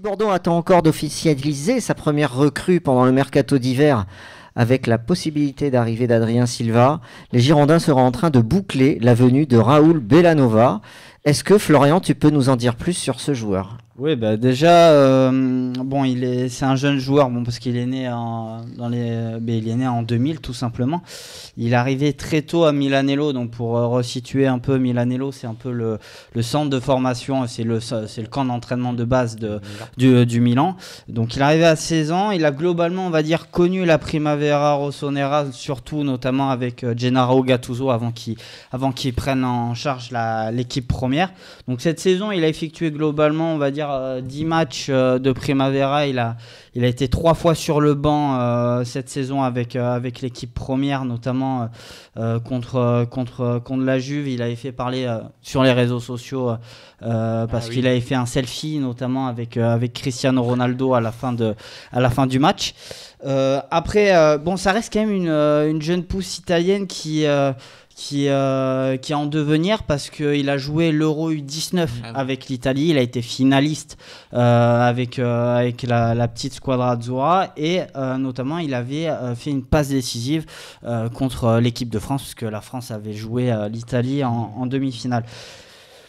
Bordeaux attend encore d'officialiser sa première recrue pendant le mercato d'hiver avec la possibilité d'arrivée d'Adrien Silva. Les Girondins seront en train de boucler la venue de Raoul Bellanova. Est-ce que Florian, tu peux nous en dire plus sur ce joueur ? Oui, bah déjà, bon, c'est un jeune joueur, bon, parce qu'il est né il est né en 2000 tout simplement. Il est arrivé très tôt à Milanello, donc pour resituer un peu, Milanello, c'est un peu le centre de formation, c'est le camp d'entraînement de base du Milan. Donc il est arrivé à 16 ans, il a globalement, on va dire, connu la Primavera Rossonera, surtout notamment avec Gennaro Gattuso avant qu'il prenne en charge l'équipe première. Donc cette saison, il a effectué globalement, on va dire, 10 matchs de Primavera. Il a été 3 fois sur le banc cette saison avec l'équipe première, notamment contre la Juve. Il avait fait parler sur les réseaux sociaux parce qu'il avait fait un selfie notamment avec Cristiano Ronaldo à la fin du match. Après, bon, ça reste quand même une jeune pousse italienne qui est en devenir parce qu'il a joué l'Euro U19 avec l'Italie. Il a été finaliste avec la petite squadra Azzurra et notamment il avait fait une passe décisive contre l'équipe de France parce que la France avait joué l'Italie en demi-finale.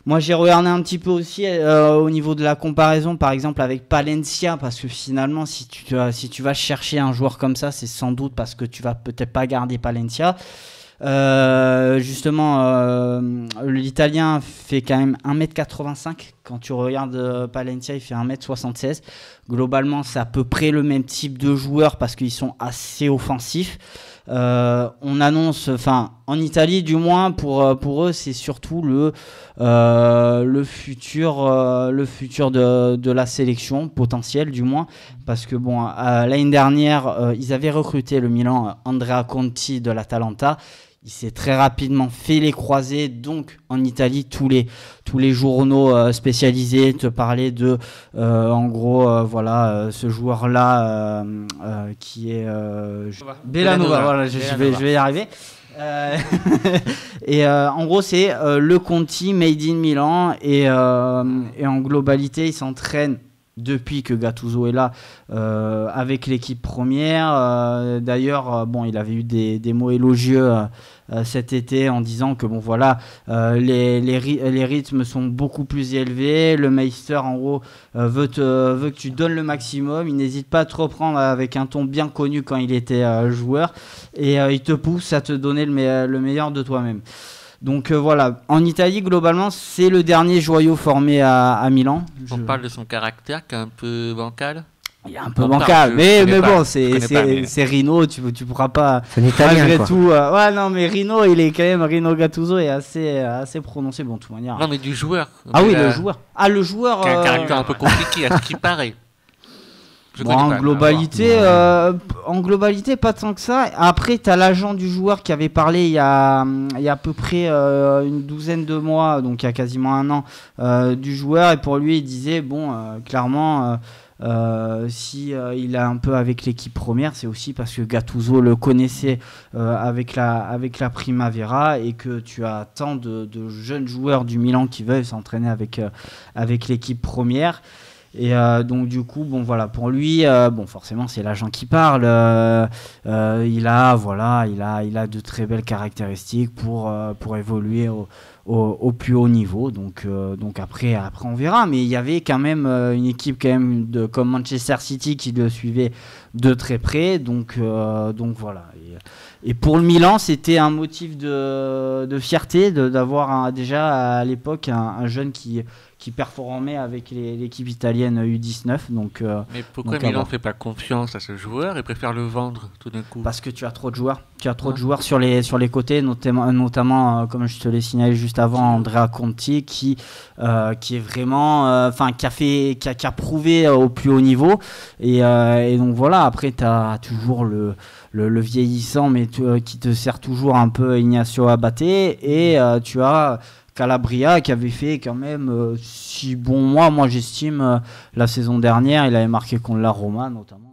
Moi, j'ai regardé un petit peu aussi au niveau de la comparaison, par exemple avec Palencia, parce que finalement, si tu vas chercher un joueur comme ça, c'est sans doute parce que tu vas peut-être pas garder Palencia. Justement, l'Italien fait quand même 1m85. Quand tu regardes Palencia, il fait 1m76. Globalement, c'est à peu près le même type de joueur parce qu'ils sont assez offensifs. On annonce, enfin en Italie du moins pour eux, c'est surtout le futur de la sélection potentielle du moins, parce que bon, l'année dernière ils avaient recruté le Milan Andrea Conti de l'Atalanta. Il s'est très rapidement fait les croisés, donc en Italie tous les journaux spécialisés te parlaient de en gros voilà ce joueur là qui est Bellanova, voilà, je vais y arriver. Et en gros c'est le Conti made in Milan et en globalité il s'entraîne depuis que Gattuso est là avec l'équipe première. D'ailleurs, bon, il avait eu des mots élogieux cet été en disant que bon voilà, les rythmes sont beaucoup plus élevés. Le Meister en gros veut que tu donnes le maximum. Il n'hésite pas à te reprendre avec un ton bien connu quand il était joueur et il te pousse à te donner le meilleur de toi-même. Donc voilà, en Italie, globalement, c'est le dernier joyau formé à Milan. On parle de son caractère qui est un peu bancal. Il est un peu bancal, mais bon, c'est Rino, tu pourras pas. C'est un Italien, malgré quoi. tout. Ouais, non, mais Rino, il est quand même. Rino Gattuso est assez prononcé, bon, de toute manière. Non, mais du joueur. Ah oui, le joueur. Ah, le joueur. Qui a un caractère un peu compliqué, à ce qui paraît. Bon, en globalité, pas tant que ça. Après, tu as l'agent du joueur qui avait parlé il y a à peu près une douzaine de mois, donc il y a quasiment un an, du joueur. Et pour lui, il disait, bon, clairement, si il est un peu avec l'équipe première, c'est aussi parce que Gattuso le connaissait avec la Primavera et que tu as tant de jeunes joueurs du Milan qui veulent s'entraîner avec l'équipe première. Et donc du coup bon voilà, pour lui bon forcément c'est l'agent qui parle, il a de très belles caractéristiques pour évoluer au plus haut niveau, donc après on verra, mais il y avait quand même une équipe quand même comme Manchester City qui le suivait de très près, donc voilà. Et pour le Milan, c'était un motif de fierté d'avoir déjà à l'époque un jeune qui performait avec l'équipe italienne U19. Mais pourquoi Milan ne fait pas confiance à ce joueur et préfère le vendre tout d'un coup ? Parce que tu as trop de joueurs. Tu as trop de joueurs sur les côtés, notamment comme je te l'ai signalé juste avant, Andrea Conti qui est vraiment, qui a prouvé au plus haut niveau. Et donc voilà. Après, tu as toujours le vieillissant, mais qui te sert toujours un peu Ignacio Abate, et tu as Calabria qui avait fait quand même 6 bons mois, moi j'estime, la saison dernière. Il avait marqué contre la Roma notamment.